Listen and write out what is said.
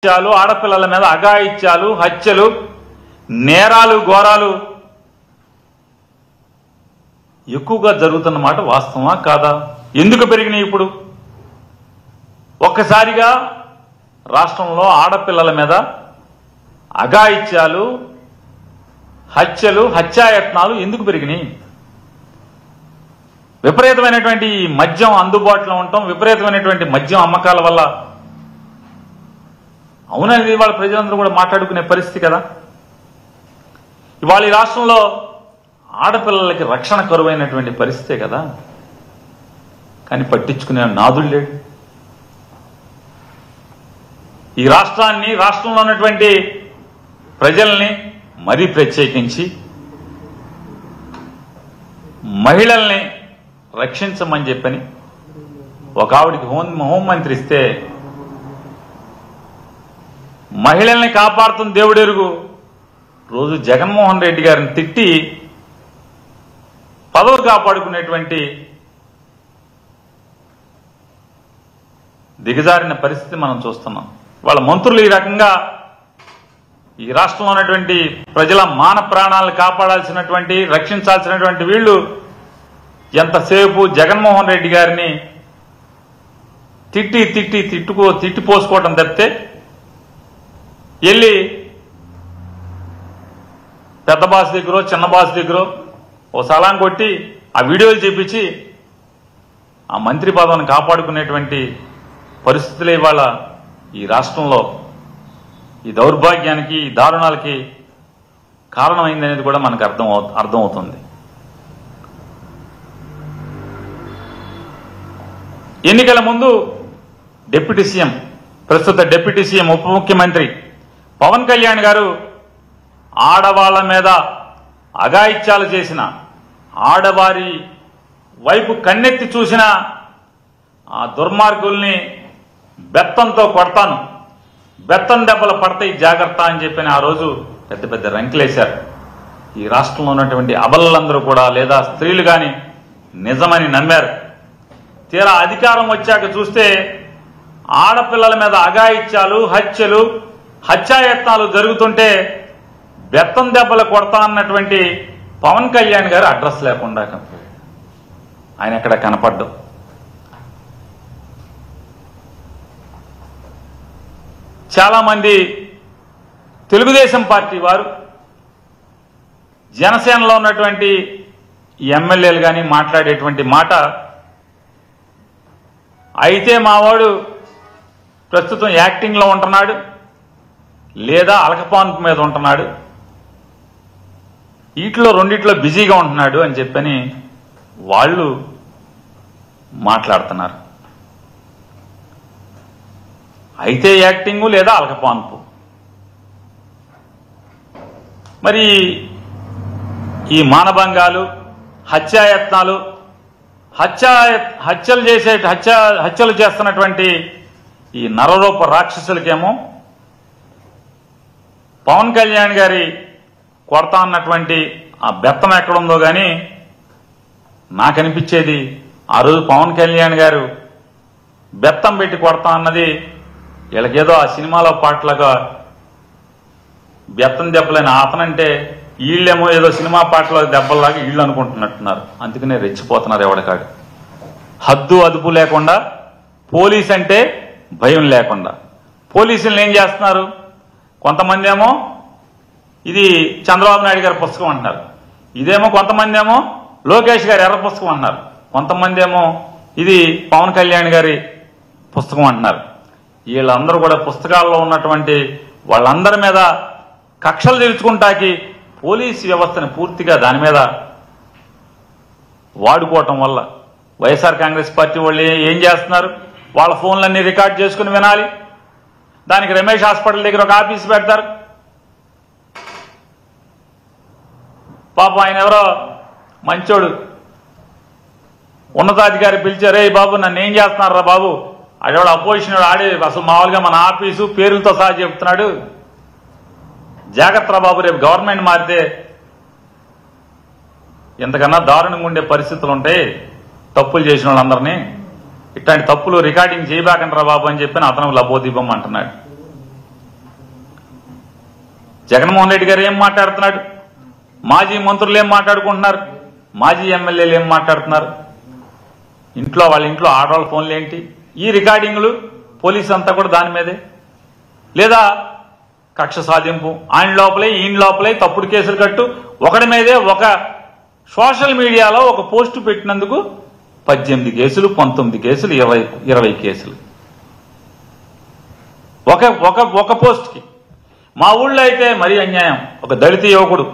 ఆడపిల్లల మీద అఘాయిత్యాలు, హత్యలు, నేరాలు, ఘోరాలు ఎక్కువగా జరుగుతున్నమాట వాస్తవమా కాదా? ఎందుకు పెరిగినాయి? ఇప్పుడు ఒక్కసారిగా రాష్ట్రంలో ఆడపిల్లల మీద అఘాయిత్యాలు, హత్యలు, హత్యాయత్నాలు ఎందుకు పెరిగినాయి? విపరీతమైనటువంటి మద్యం అందుబాటులో ఉండటం, విపరీతమైనటువంటి మద్యం అమ్మకాల వల్ల. అవునది ఇవాళ ప్రజలందరూ కూడా మాట్లాడుకునే పరిస్థితి కదా. ఇవాళ ఈ రాష్ట్రంలో ఆడపిల్లలకి రక్షణ కరువైనటువంటి పరిస్థితే కదా. కానీ పట్టించుకునే నాదుడు లేడు. ఈ రాష్ట్రాన్ని, రాష్ట్రంలో ఉన్నటువంటి ప్రజల్ని మరీ ప్రత్యేకించి మహిళల్ని రక్షించమని చెప్పని ఒక ఆవిడికి హోంమంత్రి ఇస్తే మహిళల్ని కాపాడుతున్న దేవుడెరుగు రోజు జగన్మోహన్ రెడ్డి గారిని తిట్టి పదవి కాపాడుకునేటువంటి దిగజారిన పరిస్థితి మనం చూస్తున్నాం. వాళ్ళ మంత్రులు ఈ రకంగా ఈ రాష్ట్రంలో ఉన్నటువంటి ప్రజల మాన ప్రాణాలను కాపాడాల్సినటువంటి, రక్షించాల్సినటువంటి వీళ్ళు ఎంతసేపు జగన్మోహన్ రెడ్డి గారిని తిట్టిపోసుకోవటం తప్పితే వెళ్ళి పెద్ద బాస్ దగ్గర, చిన్న బాస్ దగ్గర ఓ సలాం కొట్టి ఆ వీడియోలు చూపించి ఆ మంత్రి పదవిని కాపాడుకునేటువంటి పరిస్థితులే ఇవాళ ఈ రాష్ట్రంలో ఈ దౌర్భాగ్యానికి, ఈ దారుణాలకి కారణమైందనేది కూడా మనకు అర్థమవుతుంది. ఎన్నికల ముందు డిప్యూటీ సీఎం, ప్రస్తుత డిప్యూటీ సీఎం, ఉప ముఖ్యమంత్రి పవన్ కళ్యాణ్ గారు ఆడవాళ్ల మీద అఘాయిత్యాలు చేసిన, ఆడవారి వైపు కన్నెత్తి చూసిన ఆ దుర్మార్గుల్ని బెత్తంతో కొడతాను, బెత్తం దెబ్బలు పడతాయి జాగ్రత్త అని చెప్పిన ఆ రోజు పెద్ద పెద్ద రంకులేశారు. ఈ రాష్ట్రంలో ఉన్నటువంటి అబలలందరూ కూడా, లేదా స్త్రీలు కానీ నిజమని నమ్మారు. తీరా అధికారం వచ్చాక చూస్తే ఆడపిల్లల మీద అఘాయిత్యాలు, హత్యలు, హత్యాయత్నాలు జరుగుతుంటే బెత్తం దెబ్బలు కొడతా అన్నటువంటి పవన్ కళ్యాణ్ గారు అడ్రస్ లేకుండా ఆయన ఎక్కడ కనపడ్డం. చాలా మంది తెలుగుదేశం పార్టీ వారు, జనసేనలో ఉన్నటువంటి ఎమ్మెల్యేలు కానీ మాట్లాడేటువంటి మాట, అయితే మావాడు ప్రస్తుతం యాక్టింగ్లో ఉంటున్నాడు లేదా అలకపాన్పు మీద ఉంటున్నాడు, వీటిలో రెండిట్లో బిజీగా ఉంటున్నాడు అని చెప్పని వాళ్ళు మాట్లాడుతున్నారు. అయితే యాక్టింగు లేదా అలకపాన్పు. మరి ఈ మానభంగాలు, హత్యాయత్నాలు, హత్యలు చేస్తున్నటువంటి ఈ నరరూప రాక్షసులకేమో పవన్ కళ్యాణ్ గారి కొడతా అన్నటువంటి ఆ బెత్తం ఎక్కడుందో కానీ నాకు అనిపించేది, ఆ రోజు పవన్ కళ్యాణ్ గారు బెత్తం పెట్టి కొడతా అన్నది వీళ్ళకేదో ఆ సినిమాలో పాటలుగా బెత్తం దెబ్బలని అతనంటే వీళ్ళేమో ఏదో సినిమా పాటలో దెబ్బల్లాగా వీళ్ళు అనుకుంటున్నట్టున్నారు. అందుకనే రెచ్చిపోతున్నారు ఎవడికాడు. హద్దు అదుపు లేకుండా, పోలీస్ అంటే భయం లేకుండా పోలీసులను ఏం చేస్తున్నారు? కొంతమంది ఏమో ఇది చంద్రబాబు నాయుడు గారి పుస్తకం అంటున్నారు, ఇదేమో కొంతమంది ఏమో లోకేష్ గారి ఎర్ర పుస్తకం అంటున్నారు, కొంతమంది ఏమో ఇది పవన్ కళ్యాణ్ గారి పుస్తకం అంటున్నారు. వీళ్ళందరూ కూడా పుస్తకాల్లో ఉన్నటువంటి వాళ్ళందరి మీద కక్షలు తీర్చుకుంటాకి పోలీసు వ్యవస్థను పూర్తిగా దాని మీద వాడుకోవటం వల్ల వైఎస్ఆర్ కాంగ్రెస్ పార్టీ వాళ్ళు ఏం చేస్తున్నారు? వాళ్ళ ఫోన్లన్నీ రికార్డ్ చేసుకుని వినాలి. దానికి రమేష్ హాస్పిటల్ దగ్గర ఒక ఆఫీస్ పెడతారు. పాపం ఆయన ఎవరో మంచోడు ఉన్నతాధికారి పిలిచారే, బాబు నన్ను ఏం చేస్తున్నారా బాబు, ఆడవాడు అపోజిషన్ ఆడే అసలు మామూలుగా మన ఆఫీసు పేర్లతో సహా చెప్తున్నాడు, జాగ్రత్త బాబు, రేపు గవర్నమెంట్ మారితే ఎంతకన్నా దారుణంగా ఉండే పరిస్థితులు ఉంటాయి, తప్పులు చేసిన వాళ్ళందరినీ ఇట్లాంటి తప్పులు రికార్డింగ్ చేయబాకంటారా బాబు అని చెప్పి అతను లబోదీపం అంటున్నాడు. జగన్మోహన్ రెడ్డి గారు ఏం మాట్లాడుతున్నాడు, మాజీ మంత్రులు ఏం మాట్లాడుకుంటున్నారు, మాజీ ఎమ్మెల్యేలు ఏం మాట్లాడుతున్నారు, వాళ్ళ ఇంట్లో ఆడవాళ్ళ ఫోన్లు ఏంటి, ఈ రికార్డింగ్లు పోలీసు అంతా కూడా దాని మీదే. లేదా కక్ష సాధింపు, ఆయన లోపలే ఈయన లోపలే తప్పుడు కేసులు కట్టు, ఒకడి మీదే ఒక సోషల్ మీడియాలో ఒక పోస్టు పెట్టినందుకు 18 కేసులు, 19 కేసులు, 20 కేసులు ఒక పోస్ట్కి. మా ఊళ్ళో అయితే మరీ అన్యాయం. ఒక దళిత యువకుడు